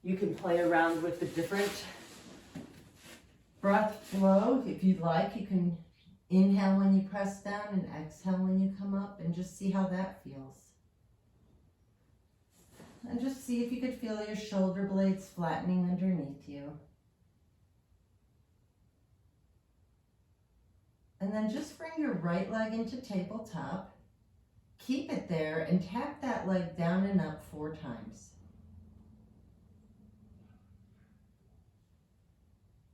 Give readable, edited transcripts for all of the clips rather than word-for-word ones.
You can play around with the different breath flow. If you'd like, you can inhale when you press down and exhale when you come up, and just see how that feels. And just see if you could feel your shoulder blades flattening underneath you. And then just bring your right leg into tabletop. Keep it there and tap that leg down and up 4 times.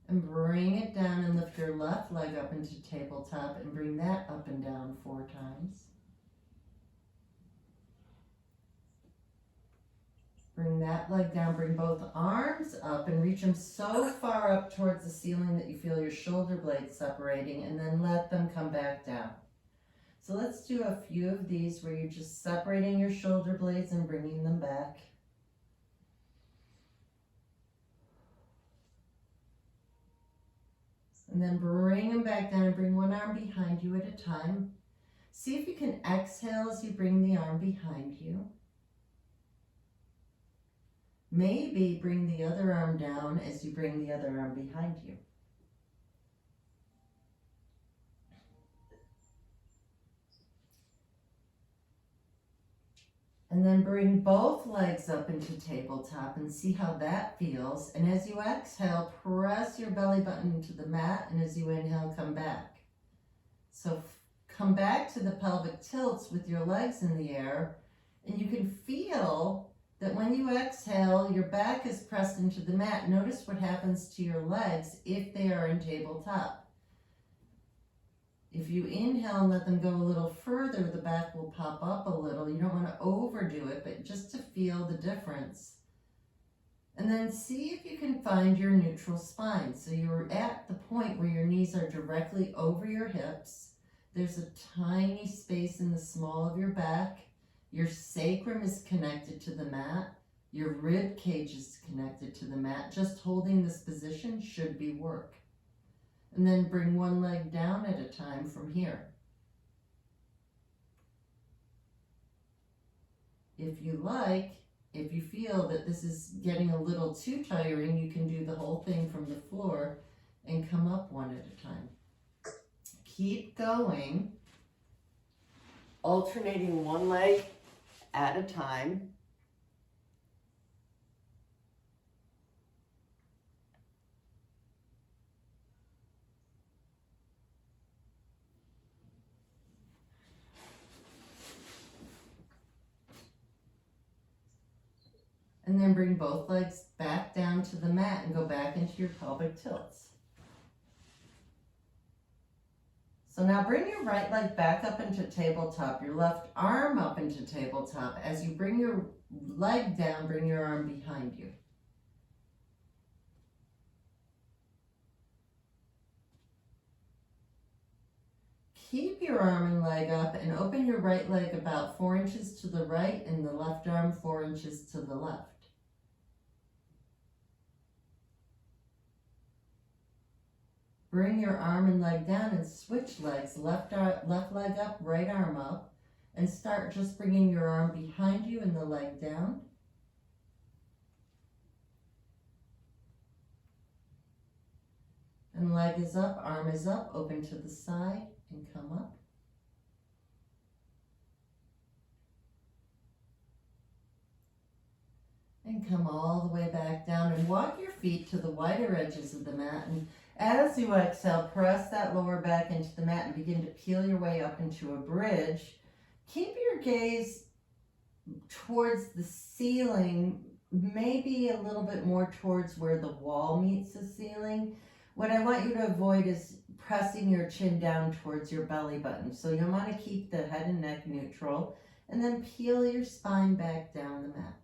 And bring it down and lift your left leg up into tabletop and bring that up and down 4 times. Bring that leg down, bring both arms up and reach them so far up towards the ceiling that you feel your shoulder blades separating, and then let them come back down. So let's do a few of these where you're just separating your shoulder blades and bringing them back. And then bring them back down and bring one arm behind you at a time. See if you can exhale as you bring the arm behind you. Maybe bring the other arm down as you bring the other arm behind you. And then bring both legs up into tabletop and see how that feels. And as you exhale, press your belly button into the mat, and as you inhale, come back. So come back to the pelvic tilts with your legs in the air, and you can feel that when you exhale, your back is pressed into the mat. Notice what happens to your legs if they are in tabletop. If you inhale and let them go a little further, the back will pop up a little. You don't want to overdo it, but just to feel the difference. And then see if you can find your neutral spine. So you're at the point where your knees are directly over your hips. There's a tiny space in the small of your back. Your sacrum is connected to the mat. Your rib cage is connected to the mat. Just holding this position should be work. And then bring one leg down at a time from here. If you like, if you feel that this is getting a little too tiring, you can do the whole thing from the floor and come up one at a time. Keep going, alternating one leg at a time. And then bring both legs back down to the mat and go back into your pelvic tilts. So now bring your right leg back up into tabletop, your left arm up into tabletop. As you bring your leg down, bring your arm behind you. Keep your arm and leg up and open your right leg about 4 inches to the right and the left arm 4 inches to the left. Bring your arm and leg down and switch legs, left leg up, right arm up, and start just bringing your arm behind you and the leg down. And leg is up, arm is up, open to the side and come up. And come all the way back down and walk your feet to the wider edges of the mat. And as you exhale, press that lower back into the mat and begin to peel your way up into a bridge. Keep your gaze towards the ceiling, maybe a little bit more towards where the wall meets the ceiling. What I want you to avoid is pressing your chin down towards your belly button. So you'll want to keep the head and neck neutral, and then peel your spine back down the mat.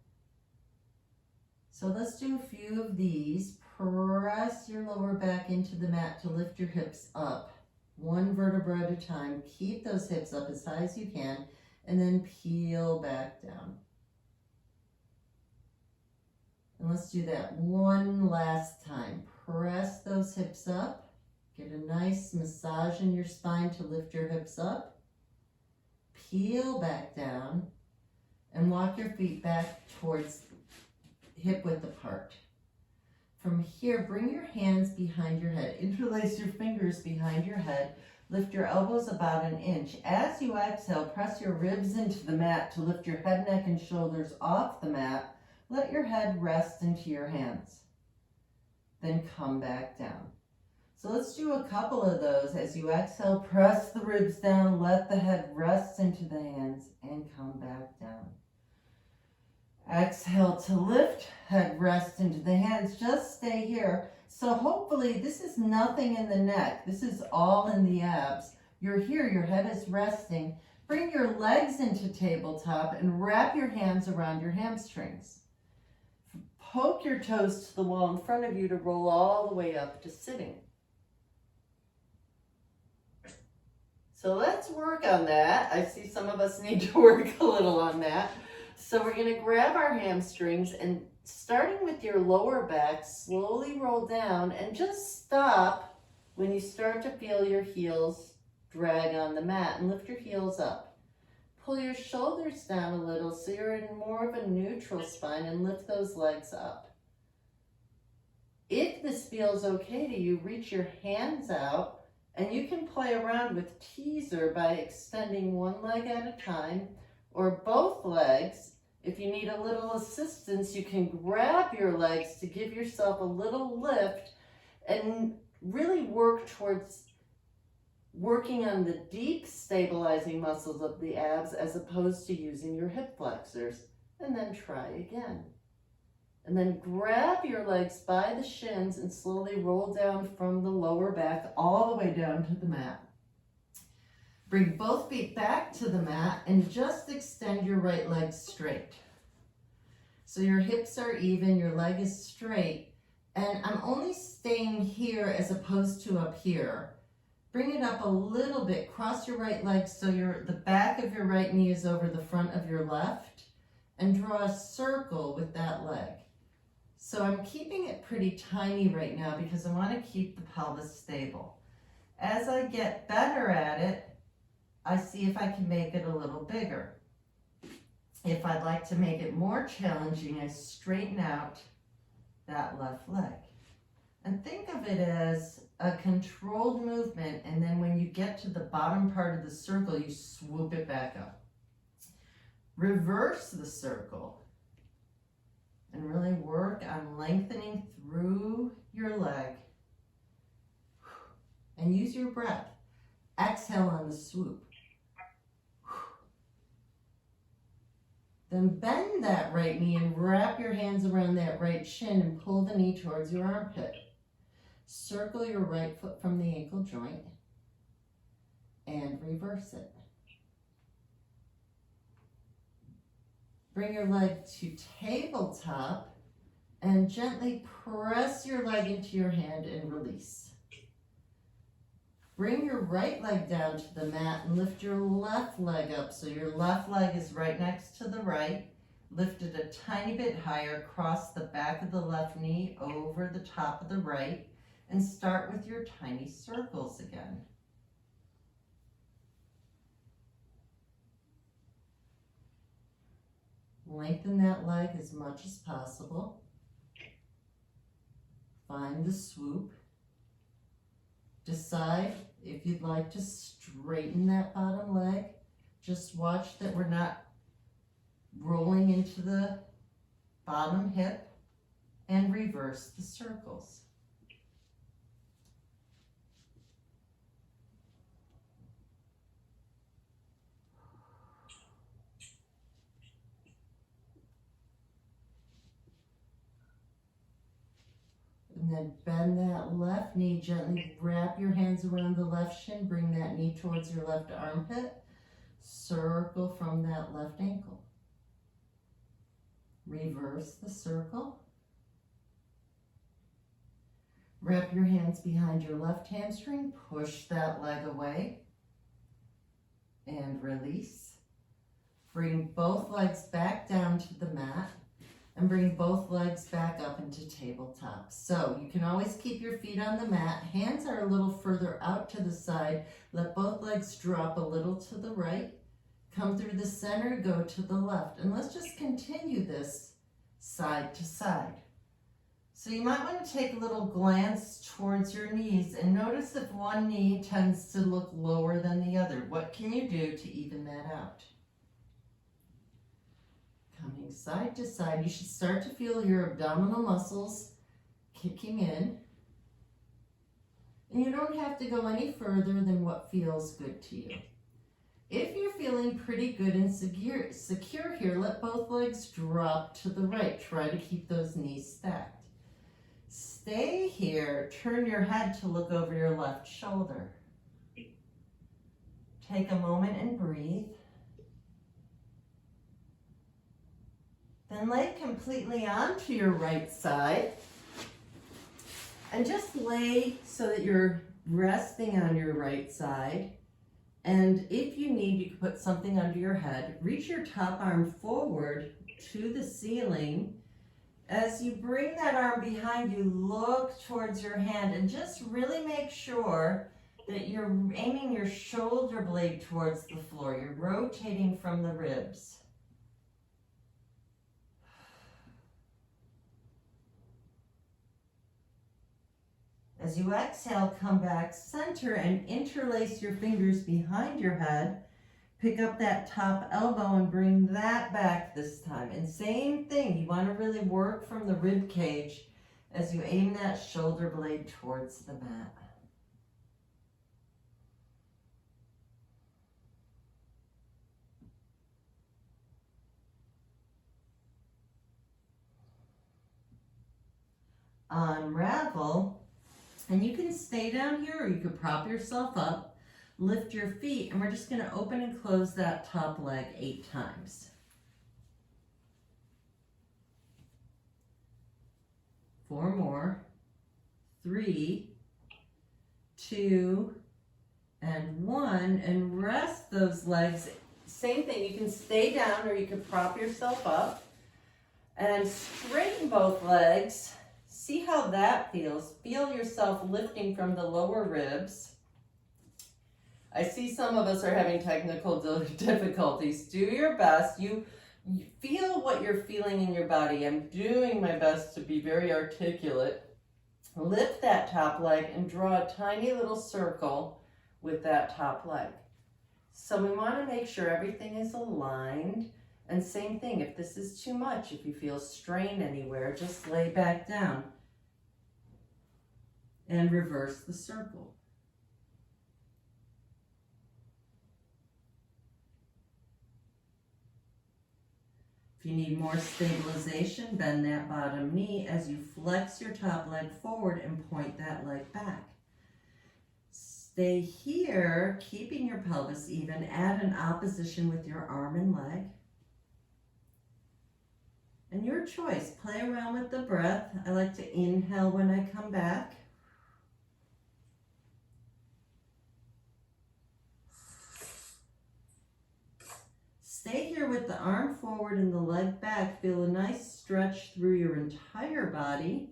So let's do a few of these. Press your lower back into the mat to lift your hips up, one vertebra at a time. Keep those hips up as high as you can, and then peel back down. And let's do that one last time. Press those hips up. Get a nice massage in your spine to lift your hips up. Peel back down and walk your feet back towards hip width apart. From here, bring your hands behind your head. Interlace your fingers behind your head. Lift your elbows about an inch. As you exhale, press your ribs into the mat to lift your head, neck, and shoulders off the mat. Let your head rest into your hands. Then come back down. So let's do a couple of those. As you exhale, press the ribs down, let the head rest into the hands, and come back down. Exhale to lift, head rest into the hands. Just stay here. So hopefully this is nothing in the neck. This is all in the abs. You're here, your head is resting. Bring your legs into tabletop and wrap your hands around your hamstrings. Poke your toes to the wall in front of you to roll all the way up to sitting. So let's work on that. I see some of us need to work a little on that. So we're going to grab our hamstrings and starting with your lower back, slowly roll down and just stop when you start to feel your heels drag on the mat and lift your heels up. Pull your shoulders down a little so you're in more of a neutral spine and lift those legs up. If this feels okay to you, reach your hands out and you can play around with teaser by extending one leg at a time or both legs. If you need a little assistance, you can grab your legs to give yourself a little lift and really work towards working on the deep stabilizing muscles of the abs as opposed to using your hip flexors. And then try again. And then grab your legs by the shins and slowly roll down from the lower back all the way down to the mat. Bring both feet back to the mat and just extend your right leg straight. So your hips are even, your leg is straight, and I'm only staying here as opposed to up here. Bring it up a little bit, cross your right leg so the back of your right knee is over the front of your left, and draw a circle with that leg. So I'm keeping it pretty tiny right now because I want to keep the pelvis stable. As I get better at it, I see if I can make it a little bigger. If I'd like to make it more challenging, I straighten out that left leg. And think of it as a controlled movement, and then when you get to the bottom part of the circle, you swoop it back up. Reverse the circle and really work on lengthening through your leg. And use your breath. Exhale on the swoop. Then bend that right knee and wrap your hands around that right shin and pull the knee towards your armpit. Circle your right foot from the ankle joint and reverse it. Bring your leg to tabletop and gently press your leg into your hand and release. Bring your right leg down to the mat and lift your left leg up so your left leg is right next to the right. Lift it a tiny bit higher, cross the back of the left knee over the top of the right, and start with your tiny circles again. Lengthen that leg as much as possible. Find the swoop. Decide if you'd like to straighten that bottom leg. Just watch that we're not rolling into the bottom hip, and reverse the circles. And then bend that left knee, gently wrap your hands around the left shin, bring that knee towards your left armpit, circle from that left ankle. Reverse the circle. Wrap your hands behind your left hamstring, push that leg away, and release. Bring both legs back down to the mat, and bring both legs back up into tabletop. So you can always keep your feet on the mat. Hands are a little further out to the side. Let both legs drop a little to the right. Come through the center, go to the left. And let's just continue this side to side. So you might want to take a little glance towards your knees and notice if one knee tends to look lower than the other. What can you do to even that out? Coming side to side, you should start to feel your abdominal muscles kicking in. And you don't have to go any further than what feels good to you. If you're feeling pretty good and secure here, let both legs drop to the right. Try to keep those knees stacked. Stay here. Turn your head to look over your left shoulder. Take a moment and breathe. Then lay completely onto your right side. And just lay so that you're resting on your right side. And if you need, you can put something under your head. Reach your top arm forward to the ceiling. As you bring that arm behind you, look towards your hand and just really make sure that you're aiming your shoulder blade towards the floor. You're rotating from the ribs. As you exhale, come back center and interlace your fingers behind your head. Pick up that top elbow and bring that back this time. And same thing, you want to really work from the rib cage as you aim that shoulder blade towards the mat. Unravel, and you can stay down here or you could prop yourself up. Lift your feet, and we're just going to open and close that top leg 8 times. 4 more. 3, 2, and 1. And rest those legs. Same thing, you can stay down or you can prop yourself up. And straighten both legs. See how that feels. Feel yourself lifting from the lower ribs. I see some of us are having technical difficulties. Do your best. You feel what you're feeling in your body. I'm doing my best to be very articulate. Lift that top leg and draw a tiny little circle with that top leg. So we want to make sure everything is aligned. And same thing, if this is too much, if you feel strain anywhere, just lay back down and reverse the circle. If you need more stabilization, bend that bottom knee as you flex your top leg forward and point that leg back. Stay here, keeping your pelvis even. Add an opposition with your arm and leg. And your choice, play around with the breath. I like to inhale when I come back. Stay here with the arm forward and the leg back. Feel a nice stretch through your entire body.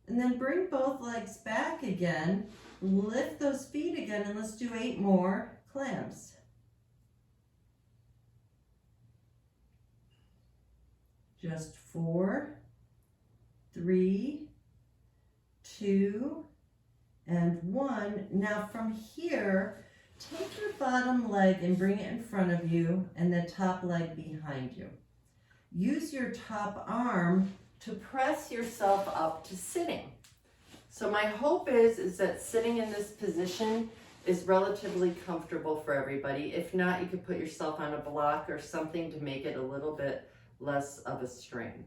And then bring both legs back again. Lift those feet again, and let's do 8 more clams. Just 4, 3, 2, and 1. Now from here, take your bottom leg and bring it in front of you and the top leg behind you. Use your top arm to press yourself up to sitting. So my hope is that sitting in this position is relatively comfortable for everybody. If not, you could put yourself on a block or something to make it a little bit less of a strain.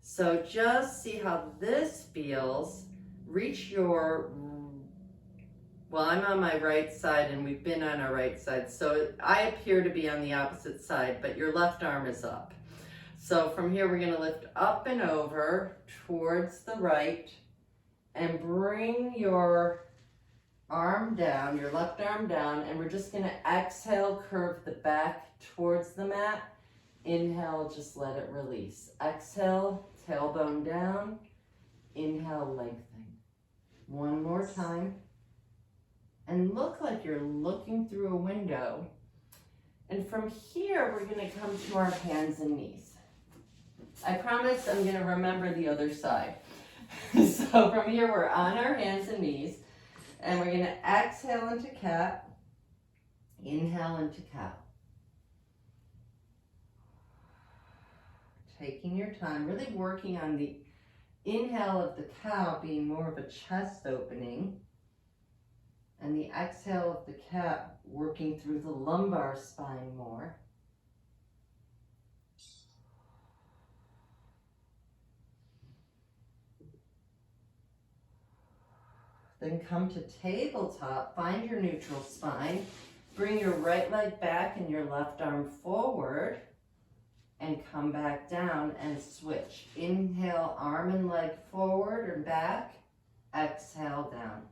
So just see how this feels. Reach your, well, I'm on my right side and we've been on our right side. So I appear to be on the opposite side, but your left arm is up. So from here, we're gonna lift up and over towards the right and bring your arm down, your left arm down, and we're just gonna exhale, curve the back towards the mat. Inhale, just let it release. Exhale, tailbone down. Inhale, lengthen. One more time. And look like you're looking through a window. And from here, we're gonna come to our hands and knees. I promise I'm going to remember the other side. So from here, we're on our hands and knees, and we're going to exhale into cat, inhale into cow. Taking your time, really working on the inhale of the cow being more of a chest opening, and the exhale of the cat working through the lumbar spine more. Then come to tabletop, find your neutral spine, bring your right leg back and your left arm forward, and come back down and switch. Inhale, arm and leg forward or back, exhale down.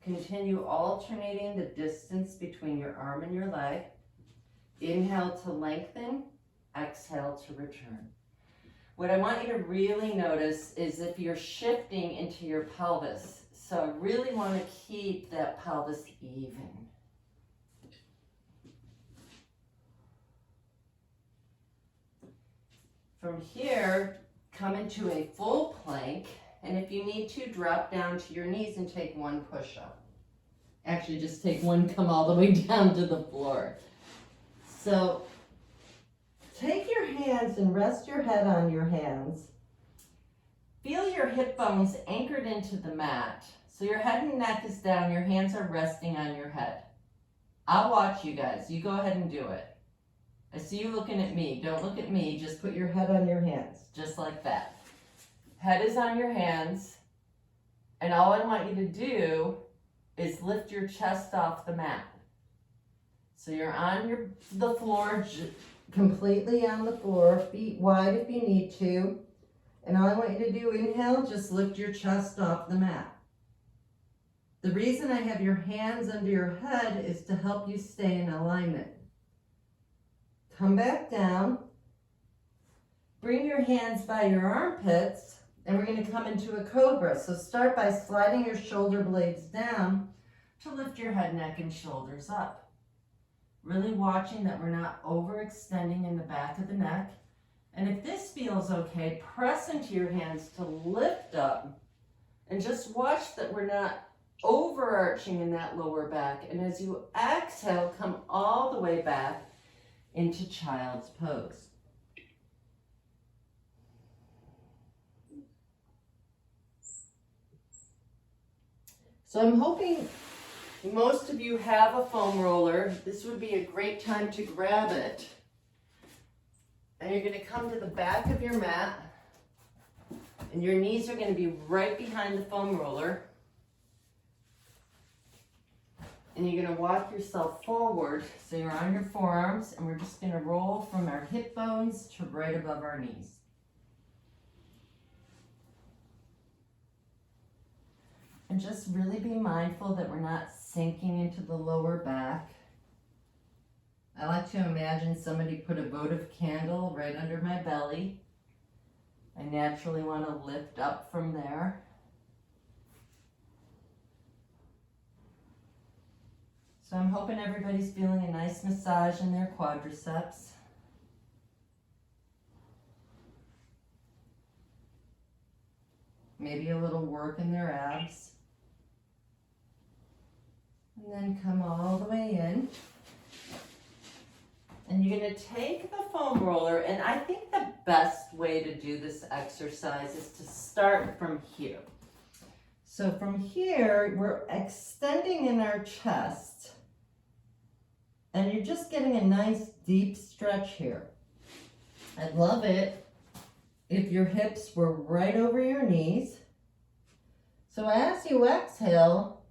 Continue alternating the distance between your arm and your leg. Inhale to lengthen, exhale to return. What I want you to really notice is if you're shifting into your pelvis. So I really want to keep that pelvis even. From here, come into a full plank, and if you need to, drop down to your knees and take one push-up. Actually, just take one, come all the way down to the floor. So take your hands and rest your head on your hands. Feel your hip bones anchored into the mat. So your head and neck is down, your hands are resting on your head. I'll watch you guys. You go ahead and do it. I see you looking at me. Don't look at me. Just put your head on your hands, just like that. Head is on your hands. And all I want you to do is lift your chest off the mat. So you're on the floor, completely on the floor, feet wide if you need to. And all I want you to do, inhale, just lift your chest off the mat. The reason I have your hands under your head is to help you stay in alignment. Come back down. Bring your hands by your armpits, and we're going to come into a cobra. So start by sliding your shoulder blades down to lift your head, neck, and shoulders up. Really watching that we're not overextending in the back of the neck. And if this feels okay, press into your hands to lift up, and just watch that we're not overarching in that lower back. And as you exhale, come all the way back into child's pose. So I'm hoping most of you have a foam roller. This would be a great time to grab it. And you're going to come to the back of your mat, and your knees are going to be right behind the foam roller. And you're going to walk yourself forward, so you're on your forearms, and we're just going to roll from our hip bones to right above our knees. And just really be mindful that we're not sinking into the lower back. I like to imagine somebody put a votive candle right under my belly. I naturally want to lift up from there. So I'm hoping everybody's feeling a nice massage in their quadriceps. Maybe a little work in their abs. And then come all the way in. And you're going to take the foam roller, and I think the best way to do this exercise is to start from here. So from here, we're extending in our chest, and you're just getting a nice deep stretch here. I'd love it if your hips were right over your knees. So as you exhale,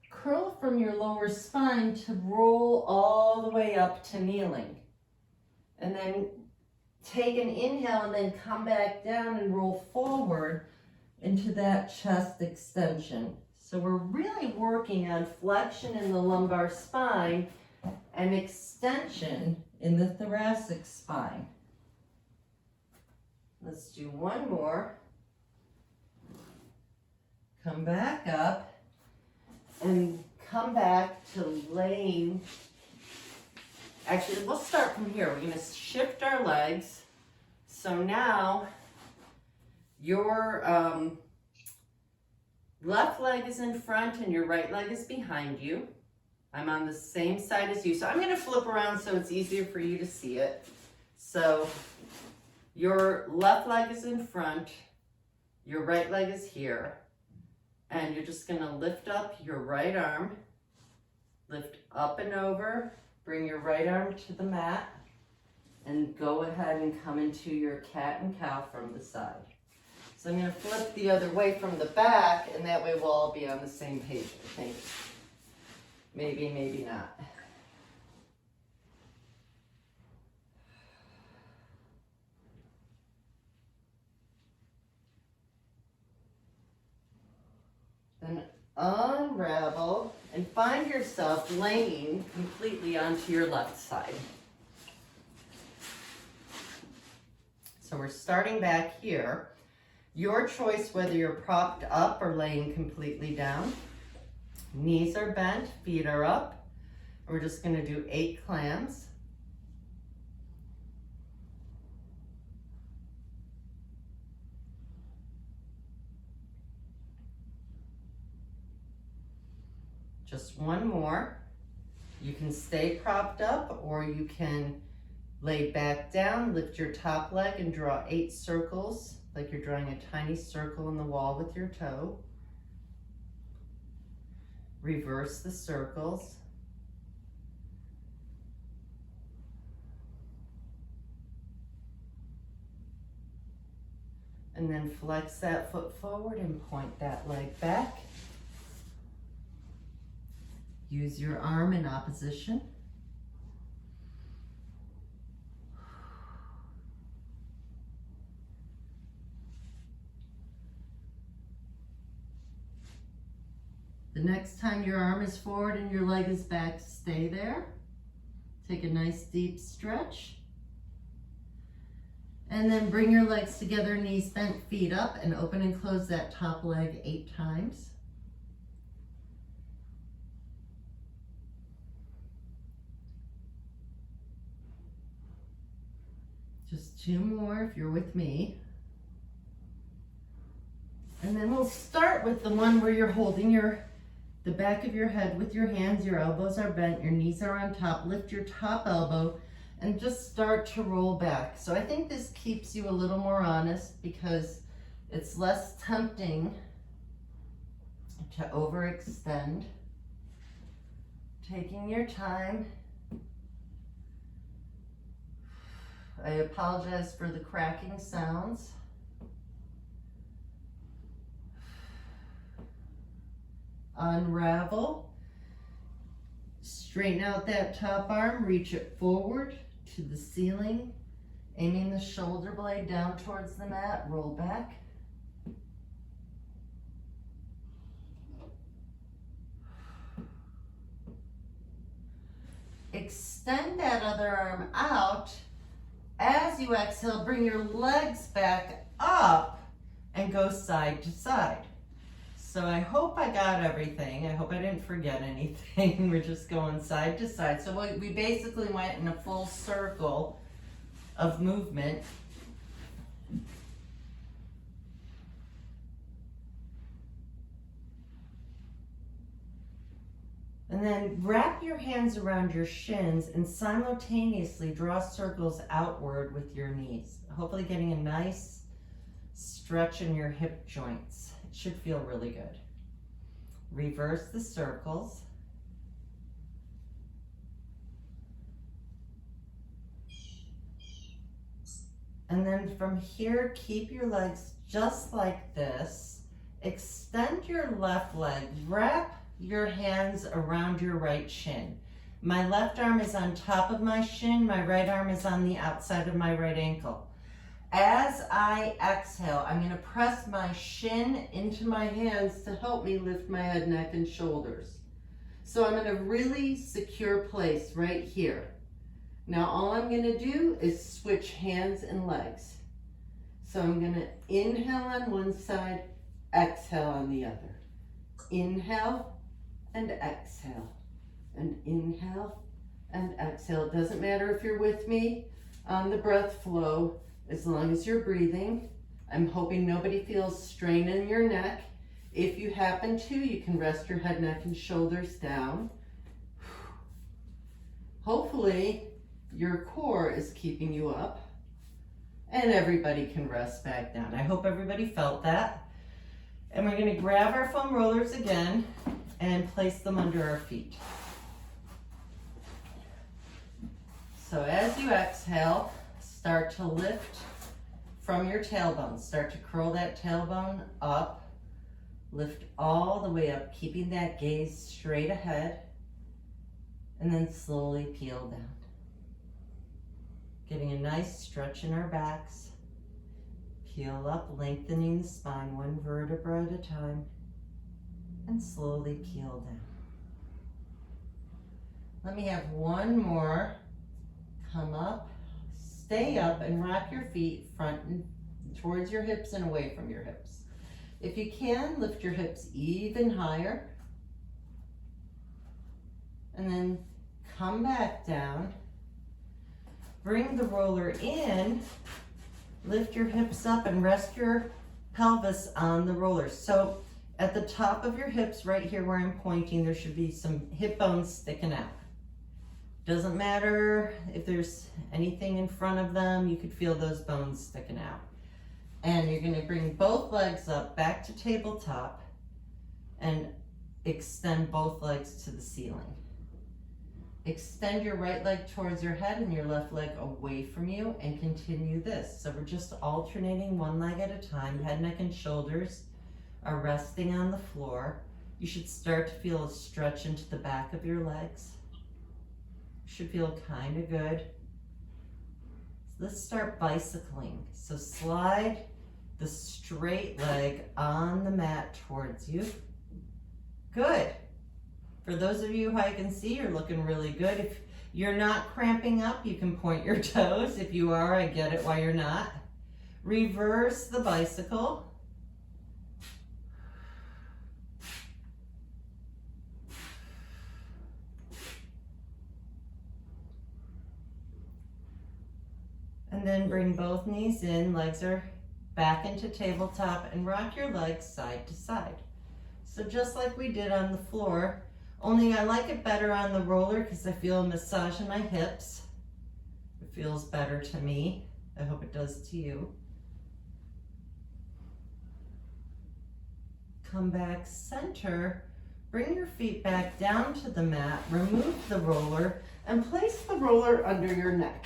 curl from your lower spine to roll all the way up to kneeling. And then take an inhale and then come back down and roll forward into that chest extension. So we're really working on flexion in the lumbar spine and extension in the thoracic spine. Let's do one more. Come back up and come back to laying. Actually, we'll start from here. We're going to shift our legs. So now Your left leg is in front and your right leg is behind you. I'm on the same side as you, so I'm going to flip around so it's easier for you to see it. So your left leg is in front, your right leg is here, and you're just going to lift up your right arm, lift up and over, bring your right arm to the mat, and go ahead and come into your cat and cow from the side. So I'm going to flip the other way from the back, and that way we'll all be on the same page, I think. Maybe, maybe not. Then unravel and find yourself laying completely onto your left side. So we're starting back here. Your choice whether you're propped up or laying completely down. Knees are bent, feet are up. We're just going to do 8 clams. Just one more. You can stay propped up or you can lay back down, lift your top leg and draw 8 circles, like you're drawing a tiny circle in the wall with your toe. Reverse the circles. And then flex that foot forward and point that leg back. Use your arm in opposition. The next time your arm is forward and your leg is back, stay there. Take a nice deep stretch. And then bring your legs together, knees bent, feet up, and open and close that top leg 8 times. Just 2 more if you're with me. And then we'll start with the one where you're holding the back of your head with your hands, your elbows are bent, your knees are on top, lift your top elbow and just start to roll back. So I think this keeps you a little more honest because it's less tempting to overextend. Taking your time. I apologize for the cracking sounds. Unravel. Straighten out that top arm, reach it forward to the ceiling, aiming the shoulder blade down towards the mat, roll back. Extend that other arm out. As you exhale, bring your legs back up and go side to side. So I hope I got everything. I hope I didn't forget anything. We're just going side to side. So we basically went in a full circle of movement. And then wrap your hands around your shins and simultaneously draw circles outward with your knees. Hopefully getting a nice stretch in your hip joints. It should feel really good. Reverse the circles. And then from here, keep your legs just like this. Extend your left leg. Wrap your hands around your right shin. My left arm is on top of my shin. My right arm is on the outside of my right ankle. As I exhale, I'm going to press my shin into my hands to help me lift my head, neck, and shoulders. So I'm in a really secure place right here. Now all I'm going to do is switch hands and legs. So I'm going to inhale on one side, exhale on the other. Inhale and exhale, and inhale and exhale. It doesn't matter if you're with me on the breath flow, as long as you're breathing. I'm hoping nobody feels strain in your neck. If you happen to, you can rest your head, neck, and shoulders down. Hopefully your core is keeping you up and everybody can rest back down. I hope everybody felt that. And we're going to grab our foam rollers again and place them under our feet. So as you exhale, start to lift from your tailbone. Start to curl that tailbone up. Lift all the way up, keeping that gaze straight ahead. And then slowly peel down. Getting a nice stretch in our backs. Peel up, lengthening the spine one vertebra at a time. And slowly peel down. Let me have one more. Come up, stay up, and rock your feet front and towards your hips and away from your hips. If you can, lift your hips even higher. And then come back down. Bring the roller in. Lift your hips up and rest your pelvis on the roller. So at the top of your hips, right here where I'm pointing, there should be some hip bones sticking out. Doesn't matter if there's anything in front of them, you could feel those bones sticking out. And you're gonna bring both legs up back to tabletop and extend both legs to the ceiling. Extend your right leg towards your head and your left leg away from you and continue this. So we're just alternating one leg at a time. Head, neck, and shoulders are resting on the floor. You should start to feel a stretch into the back of your legs. Should feel kind of good. Let's start bicycling. So slide the straight leg on the mat towards you. Good. For those of you who I can see, you're looking really good. If you're not cramping up, you can point your toes. If you are, I get it why you're not. Reverse the bicycle. And then bring both knees in, legs are back into tabletop, and rock your legs side to side. So just like we did on the floor, only I like it better on the roller because I feel a massage in my hips. It feels better to me. I hope it does to you. Come back center, bring your feet back down to the mat, remove the roller, and place the roller under your neck.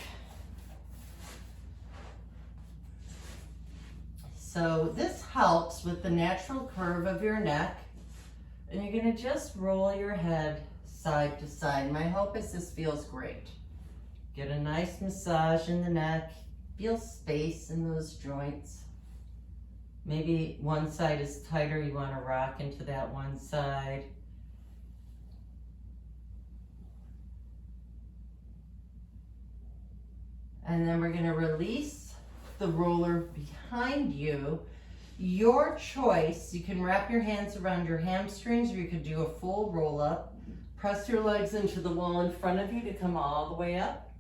So this helps with the natural curve of your neck. And you're gonna just roll your head side to side. My hope is this feels great. Get a nice massage in the neck. Feel space in those joints. Maybe one side is tighter, you wanna rock into that one side. And then we're gonna release the roller behind you. Your choice, you can wrap your hands around your hamstrings or you could do a full roll up. Press your legs into the wall in front of you to come all the way up.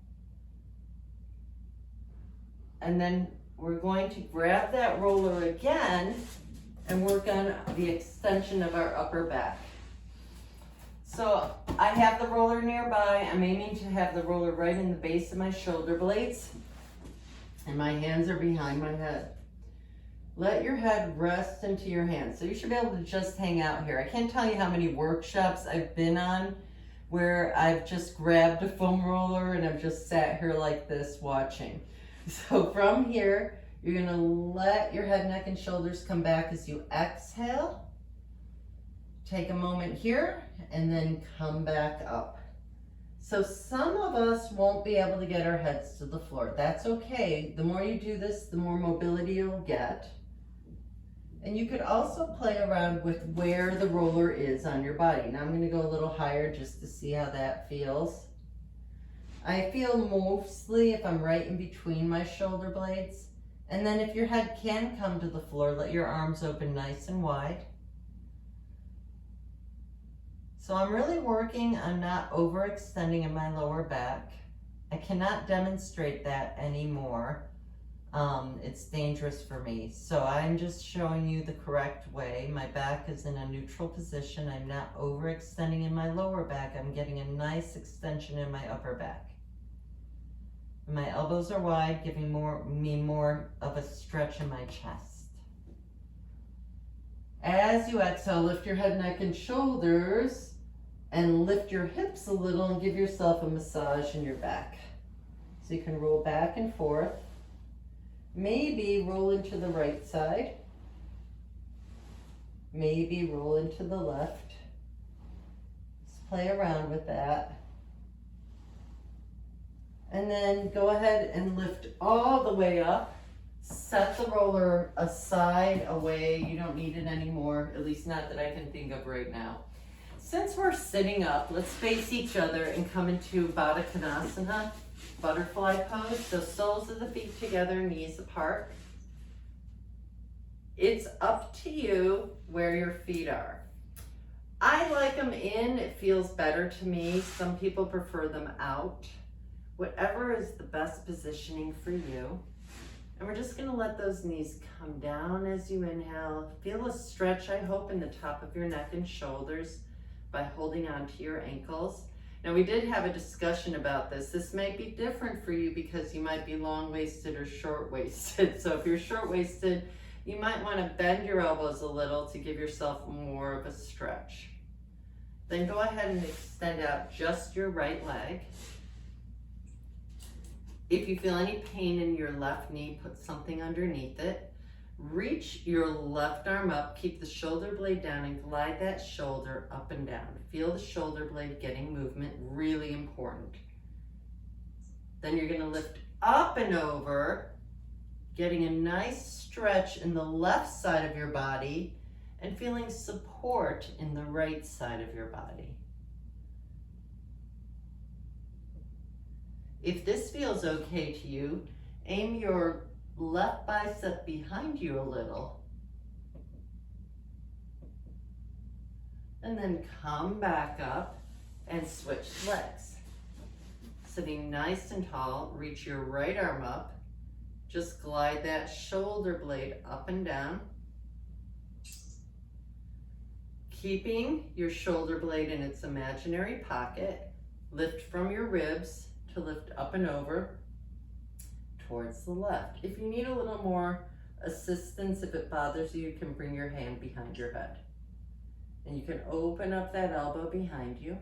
And then we're going to grab that roller again and work on the extension of our upper back. So I have the roller nearby. I'm aiming to have the roller right in the base of my shoulder blades. And my hands are behind my head. Let your head rest into your hands. So you should be able to just hang out here. I can't tell you how many workshops I've been on where I've just grabbed a foam roller and I've just sat here like this watching. So from here, you're gonna let your head, neck, and shoulders come back as you exhale. Take a moment here and then come back up. So some of us won't be able to get our heads to the floor. That's okay. The more you do this, the more mobility you'll get. And you could also play around with where the roller is on your body. Now I'm going to go a little higher just to see how that feels. I feel mostly if I'm right in between my shoulder blades. And then if your head can come to the floor, let your arms open nice and wide. So I'm really working on not overextending in my lower back. I cannot demonstrate that anymore. It's dangerous for me. So I'm just showing you the correct way. My back is in a neutral position. I'm not overextending in my lower back. I'm getting a nice extension in my upper back. My elbows are wide, giving me more of a stretch in my chest. As you exhale, lift your head, neck, and shoulders, and lift your hips a little and give yourself a massage in your back. So you can roll back and forth. Maybe roll into the right side. Maybe roll into the left. Just play around with that. And then go ahead and lift all the way up. Set the roller aside, away. You don't need it anymore, at least not that I can think of right now. Since we're sitting up, let's face each other and come into Baddha Konasana, butterfly pose. So soles of the feet together, knees apart. It's up to you where your feet are. I like them in, it feels better to me. Some people prefer them out. Whatever is the best positioning for you. And we're just gonna let those knees come down as you inhale. Feel a stretch, I hope, in the top of your neck and shoulders by holding on to your ankles. Now we did have a discussion about this. This might be different for you because you might be long-waisted or short-waisted. So if you're short-waisted, you might wanna bend your elbows a little to give yourself more of a stretch. Then go ahead and extend out just your right leg. If you feel any pain in your left knee, put something underneath it. Reach your left arm up, keep the shoulder blade down and glide that shoulder up and down. Feel the shoulder blade getting movement, really important. Then you're gonna lift up and over, getting a nice stretch in the left side of your body and feeling support in the right side of your body. If this feels okay to you, aim your left bicep behind you a little. And then come back up and switch legs. Sitting nice and tall, reach your right arm up. Just glide that shoulder blade up and down. Keeping your shoulder blade in its imaginary pocket. Lift from your ribs to lift up and over towards the left. If you need a little more assistance, if it bothers you, you can bring your hand behind your head. And you can open up that elbow behind you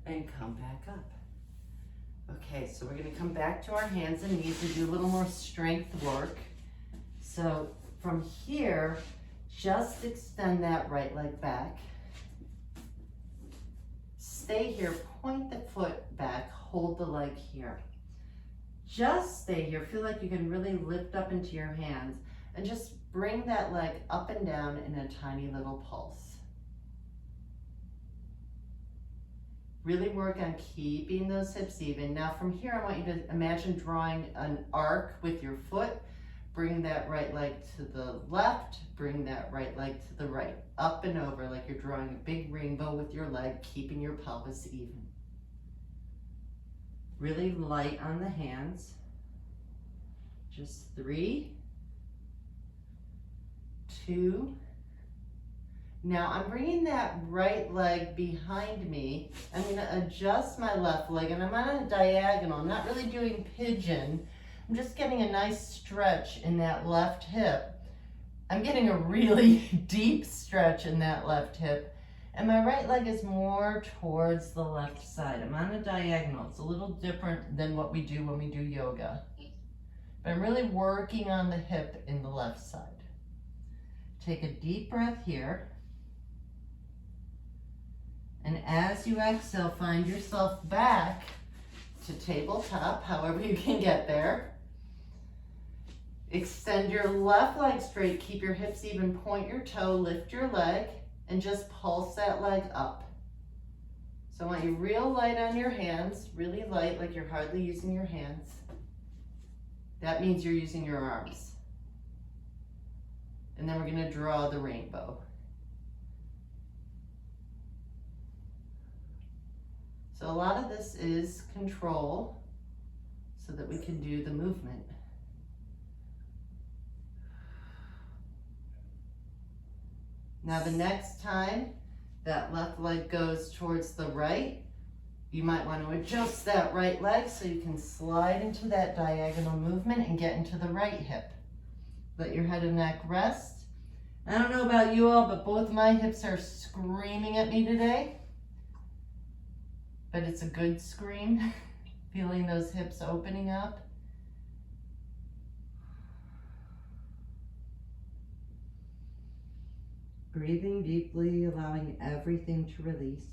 and come back up. Okay, so we're gonna come back to our hands and knees and do a little more strength work. So from here, just extend that right leg back. Stay here, point the foot back, hold the leg here. Just stay here, feel like you can really lift up into your hands and just bring that leg up and down in a tiny little pulse. Really work on keeping those hips even. Now from here, I want you to imagine drawing an arc with your foot. Bring that right leg to the left, bring that right leg to the right, up and over like you're drawing a big rainbow with your leg, keeping your pelvis even. Really light on the hands. Just 3, 2. Now I'm bringing that right leg behind me. I'm gonna adjust my left leg and I'm on a diagonal. I'm not really doing pigeon. I'm just getting a nice stretch in that left hip. I'm getting a really deep stretch in that left hip. And my right leg is more towards the left side. I'm on a diagonal. It's a little different than what we do when we do yoga. But I'm really working on the hip in the left side. Take a deep breath here. And as you exhale, find yourself back to tabletop, however you can get there. Extend your left leg straight, keep your hips even, point your toe, lift your leg, and just pulse that leg up. So I want you real light on your hands, really light, like you're hardly using your hands. That means you're using your arms. And then we're gonna draw the rainbow. So a lot of this is control. so that we can do the movement. Now the next time that left leg goes towards the right, you might want to adjust that right leg so you can slide into that diagonal movement and get into the right hip. Let your head and neck rest. I don't know about you all, but both my hips are screaming at me today. But it's a good scream, feeling those hips opening up. Breathing deeply, allowing everything to release.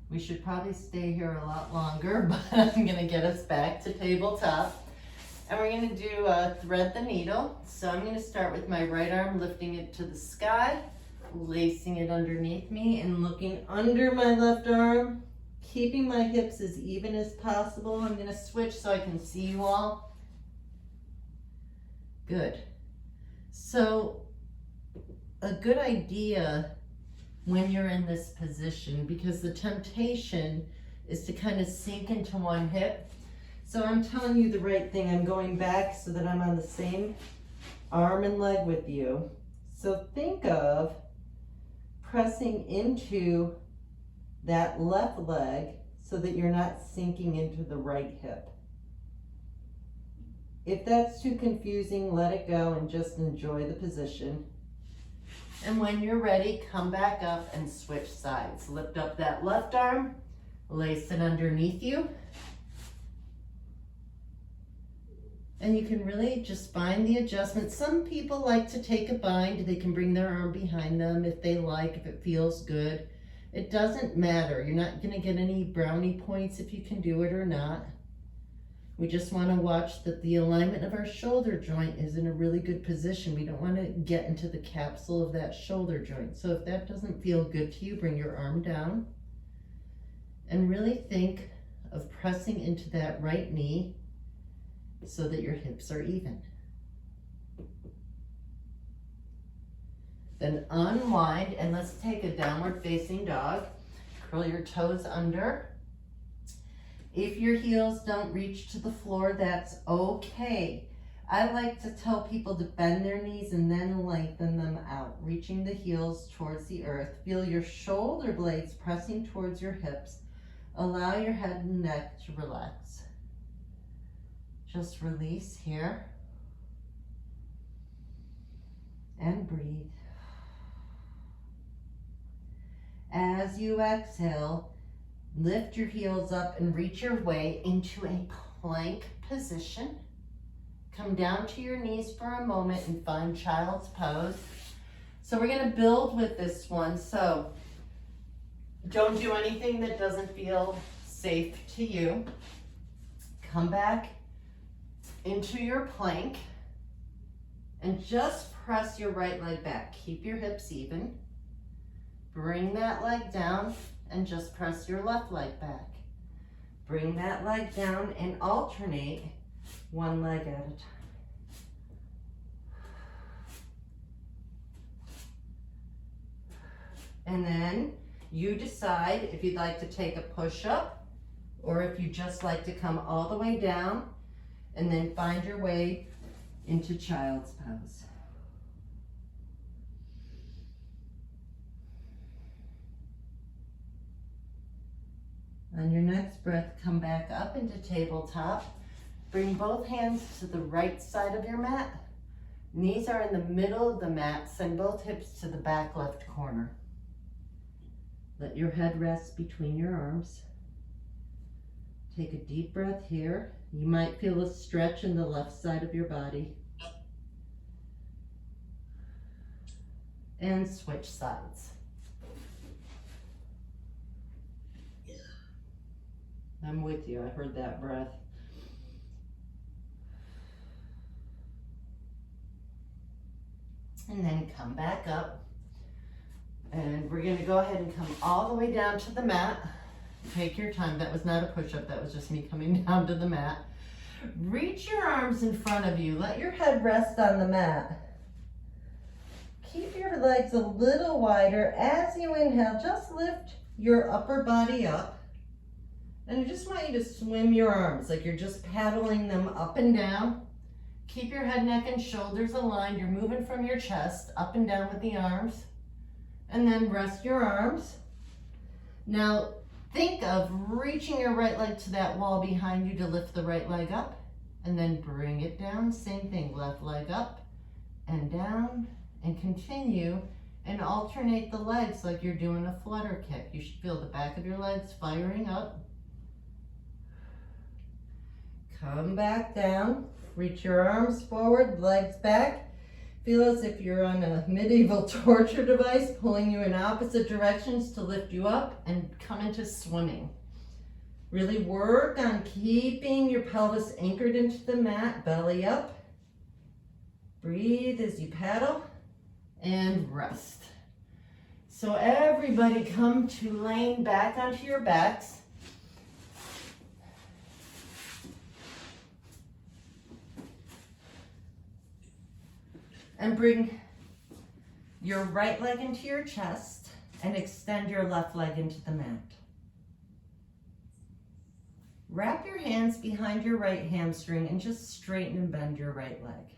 We should probably stay here a lot longer, but I'm gonna get us back to tabletop. And we're gonna do thread the needle. So I'm gonna start with my right arm, lifting it to the sky, lacing it underneath me and looking under my left arm, keeping my hips as even as possible. I'm gonna switch so I can see you all. Good. So a good idea when you're in this position, because the temptation is to kind of sink into one hip. So I'm telling you the right thing. I'm going back so that I'm on the same arm and leg with you. So think of pressing into that left leg so that you're not sinking into the right hip. If that's too confusing, let it go and just enjoy the position. And when you're ready, come back up and switch sides. Lift up that left arm, lace it underneath you. And you can really just find the adjustment. Some people like to take a bind. They can bring their arm behind them if they like, if it feels good. It doesn't matter. You're not gonna get any brownie points if you can do it or not. We just wanna watch that the alignment of our shoulder joint is in a really good position. We don't wanna get into the capsule of that shoulder joint. So if that doesn't feel good to you, bring your arm down and really think of pressing into that right knee so that your hips are even. Then unwind and let's take a downward facing dog. Curl your toes under. If your heels don't reach to the floor, that's okay. I like to tell people to bend their knees and then lengthen them out, reaching the heels towards the earth. Feel your shoulder blades pressing towards your hips. Allow your head and neck to relax. Just release here and breathe. As you exhale, lift your heels up and reach your way into a plank position. Come down to your knees for a moment and find child's pose. So we're gonna build with this one. So don't do anything that doesn't feel safe to you. Come back into your plank and just press your right leg back. Keep your hips even. Bring that leg down and just press your left leg back. Bring that leg down and alternate one leg at a time. And then you decide if you'd like to take a push-up or if you just like to come all the way down and then find your way into child's pose. On your next breath, come back up into tabletop. Bring both hands to the right side of your mat. Knees are in the middle of the mat. Send both hips to the back left corner. Let your head rest between your arms. Take a deep breath here. You might feel a stretch in the left side of your body. And switch sides. I'm with you. I heard that breath. And then come back up. And we're going to go ahead and come all the way down to the mat. Take your time. That was not a push-up. That was just me coming down to the mat. Reach your arms in front of you. Let your head rest on the mat. keep your legs a little wider. As you inhale, just lift your upper body up. And I just want you to swim your arms like you're just paddling them up and down. Keep your head, neck, and shoulders aligned. You're moving from your chest up and down with the arms. And then rest your arms. Now think of reaching your right leg to that wall behind you to lift the right leg up. And then bring it down. Same thing, left leg up and down. And continue and alternate the legs like you're doing a flutter kick. You should feel the back of your legs firing up. Come back down, reach your arms forward, legs back. Feel as if you're on a medieval torture device, pulling you in opposite directions to lift you up and come into swimming. Really work on keeping your pelvis anchored into the mat, belly up. Breathe as you paddle and rest. So everybody come to laying back onto your backs. And bring your right leg into your chest and extend your left leg into the mat. Wrap your hands behind your right hamstring and just straighten and bend your right leg.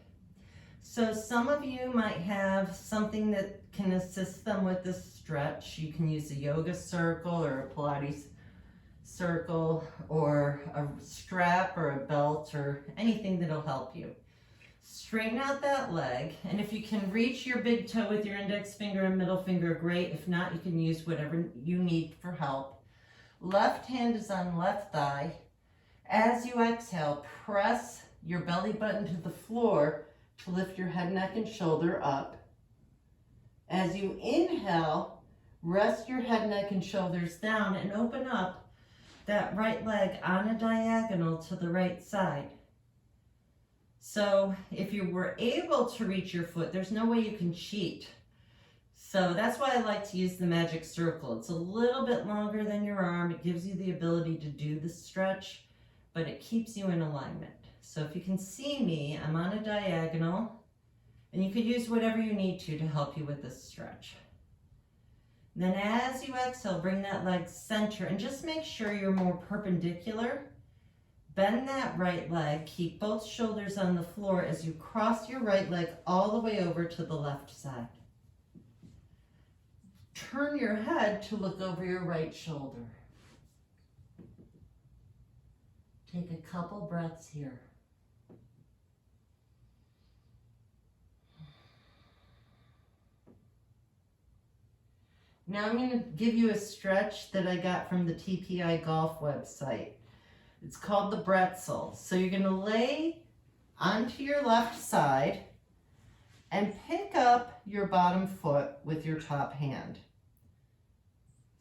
So some of you might have something that can assist them with this stretch. You can use a yoga circle or a Pilates circle or a strap or a belt or anything that'll help you. Straighten out that leg, and if you can reach your big toe with your index finger and middle finger, great. If not, you can use whatever you need for help. Left hand is on left thigh. As you exhale, press your belly button to the floor to lift your head, neck, and shoulder up. As you inhale, rest your head, neck, and shoulders down and open up that right leg on a diagonal to the right side. So if you were able to reach your foot, there's no way you can cheat. So that's why I like to use the magic circle. It's a little bit longer than your arm. It gives you the ability to do the stretch, but it keeps you in alignment. So if you can see me, I'm on a diagonal, and you could use whatever you need to help you with this stretch. Then as you exhale, bring that leg center and just make sure you're more perpendicular. Bend that right leg, keep both shoulders on the floor as you cross your right leg all the way over to the left side. Turn your head to look over your right shoulder. Take a couple breaths here. Now I'm going to give you a stretch that I got from the TPI Golf website. It's called the bretzel. So you're going to lay onto your left side and pick up your bottom foot with your top hand.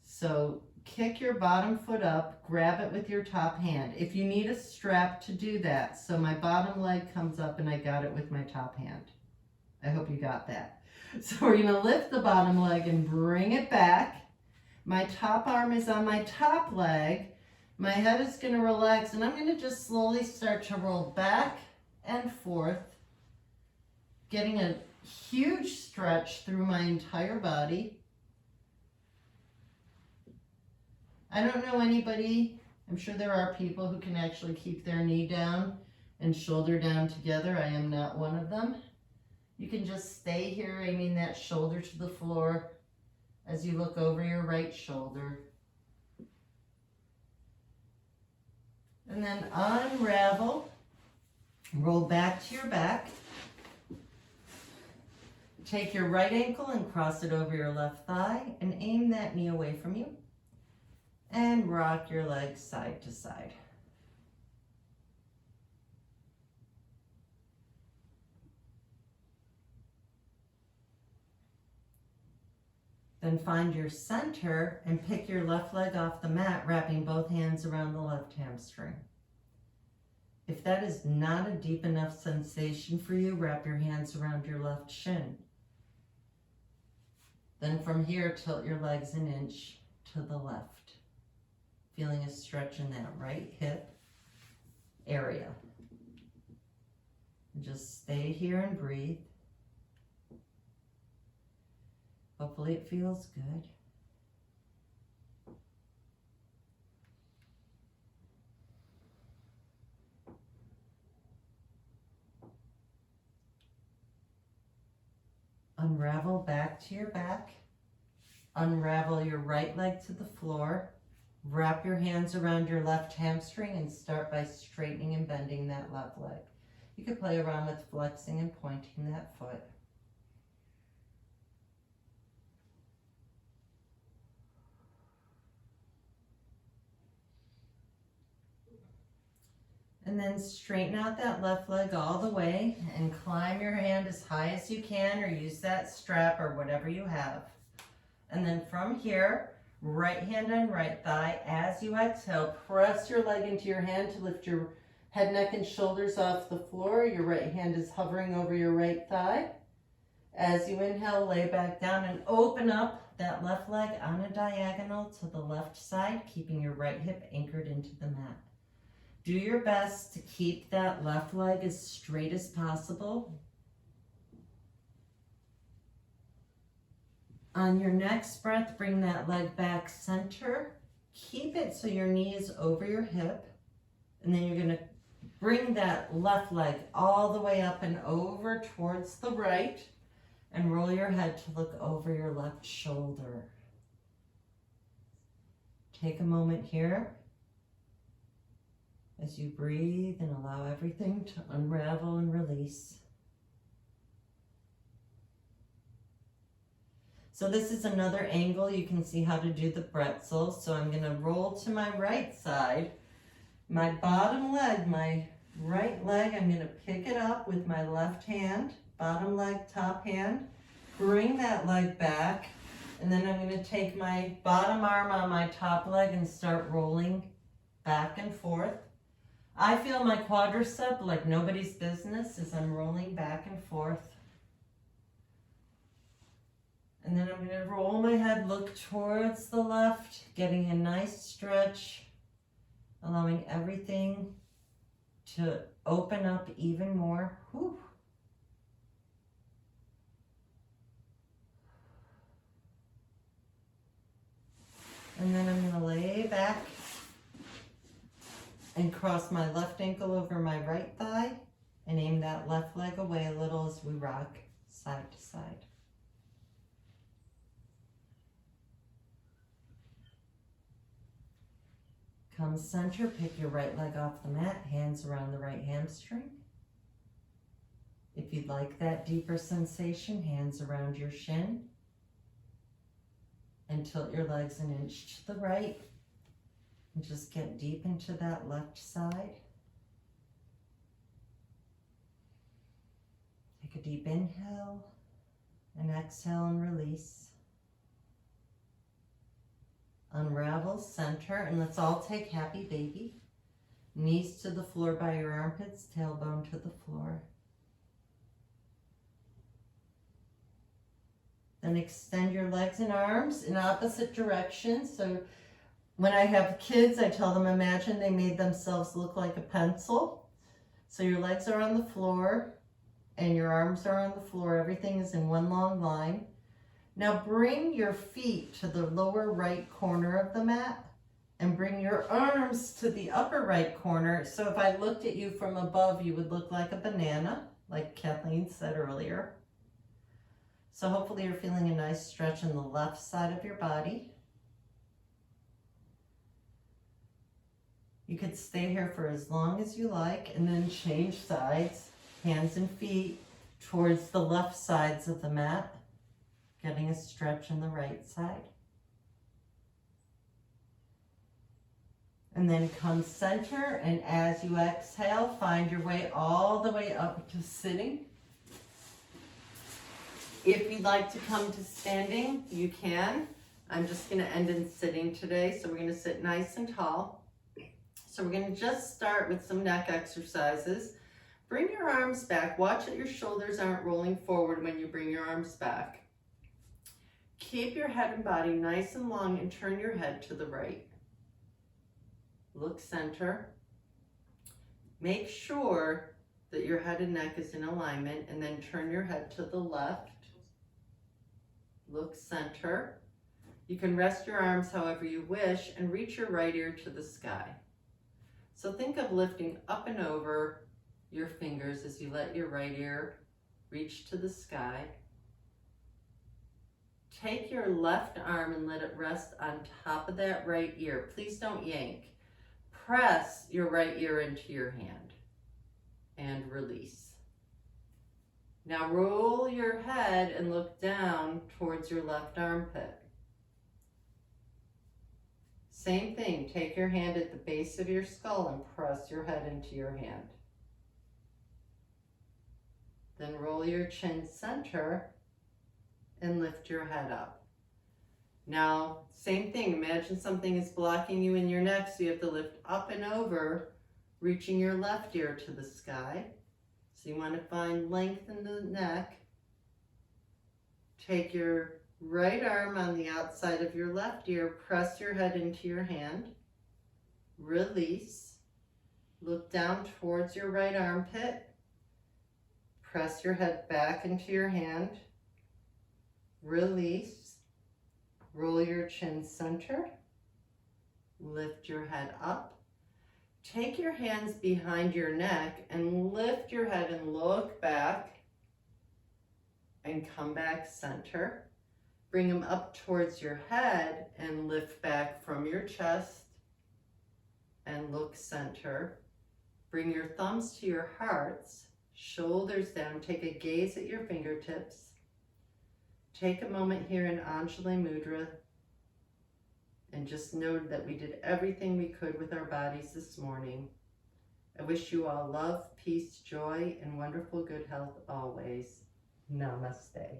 So kick your bottom foot up, grab it with your top hand. If you need a strap to do that, so my bottom leg comes up and I got it with my top hand. I hope you got that. So we're going to lift the bottom leg and bring it back. My top arm is on my top leg. My head is going to relax, and I'm going to just slowly start to roll back and forth, getting a huge stretch through my entire body. I don't know anybody, I'm sure there are people who can actually keep their knee down and shoulder down together. I am not one of them. You can just stay here, aiming that shoulder to the floor as you look over your right shoulder. And then unravel, roll back to your back. Take your right ankle and cross it over your left thigh and aim that knee away from you. And rock your legs side to side. Then find your center and pick your left leg off the mat, wrapping both hands around the left hamstring. If that is not a deep enough sensation for you, wrap your hands around your left shin. Then from here, tilt your legs an inch to the left, feeling a stretch in that right hip area. And just stay here and breathe. Hopefully it feels good. Unravel back to your back. Unravel your right leg to the floor. Wrap your hands around your left hamstring and start by straightening and bending that left leg. You could play around with flexing and pointing that foot. And then straighten out that left leg all the way and climb your hand as high as you can, or use that strap or whatever you have. And then from here, right hand on right thigh. As you exhale, press your leg into your hand to lift your head, neck, and shoulders off the floor. Your right hand is hovering over your right thigh. As you inhale, lay back down and open up that left leg on a diagonal to the left side, keeping your right hip anchored into the mat. Do your best to keep that left leg as straight as possible. On your next breath, bring that leg back center. Keep it so your knee is over your hip. And then you're going to bring that left leg all the way up and over towards the right. And roll your head to look over your left shoulder. Take a moment here as you breathe and allow everything to unravel and release. So this is another angle. You can see how to do the pretzel. So I'm going to roll to my right side. My bottom leg, my right leg, I'm going to pick it up with my left hand. Bottom leg, top hand. Bring that leg back. And then I'm going to take my bottom arm on my top leg and start rolling back and forth. I feel my quadricep like nobody's business as I'm rolling back and forth. And then I'm going to roll my head, look towards the left, getting a nice stretch, allowing everything to open up even more. Whew. And then I'm going to lay back and cross my left ankle over my right thigh and aim that left leg away a little as we rock side to side. Come center, pick your right leg off the mat, hands around the right hamstring. If you'd like that deeper sensation, hands around your shin. And tilt your legs an inch to the right. And just get deep into that left side. Take a deep inhale and exhale and release. Unravel, center, and let's all take happy baby. Knees to the floor by your armpits, tailbone to the floor. Then extend your legs and arms in opposite directions. So when I have kids, I tell them imagine they made themselves look like a pencil. So your legs are on the floor and your arms are on the floor. Everything is in one long line. Now bring your feet to the lower right corner of the mat and bring your arms to the upper right corner. So if I looked at you from above, you would look like a banana, like Kathleen said earlier. So hopefully you're feeling a nice stretch in the left side of your body. You could stay here for as long as you like and then change sides, hands and feet towards the left sides of the mat, getting a stretch in the right side. And then come center, and as you exhale, find your way all the way up to sitting. If you'd like to come to standing, you can. I'm just going to end in sitting today, so we're going to sit nice and tall. So we're going to just start with some neck exercises. Bring your arms back. Watch that your shoulders aren't rolling forward when you bring your arms back. Keep your head and body nice and long and turn your head to the right. Look center. Make sure that your head and neck is in alignment, and then turn your head to the left. Look center. You can rest your arms however you wish and reach your right ear to the sky. So think of lifting up and over your fingers as you let your right ear reach to the sky. Take your left arm and let it rest on top of that right ear. Please don't yank. Press your right ear into your hand and release. Now roll your head and look down towards your left armpit. Same thing, take your hand at the base of your skull and press your head into your hand. Then roll your chin center and lift your head up. Now, same thing, imagine something is blocking you in your neck, so you have to lift up and over, reaching your left ear to the sky. So you want to find length in the neck. Take your right arm on the outside of your left ear, press your head into your hand, release, look down towards your right armpit, press your head back into your hand, release, roll your chin center, lift your head up, take your hands behind your neck and lift your head and look back and come back center. Bring them up towards your head and lift back from your chest and look center. Bring your thumbs to your hearts, shoulders down. Take a gaze at your fingertips. Take a moment here in Anjali Mudra and just know that we did everything we could with our bodies this morning. I wish you all love, peace, joy, and wonderful good health always. Namaste.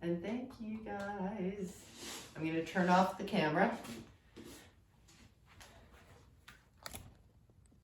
And thank you guys. I'm going to turn off the camera.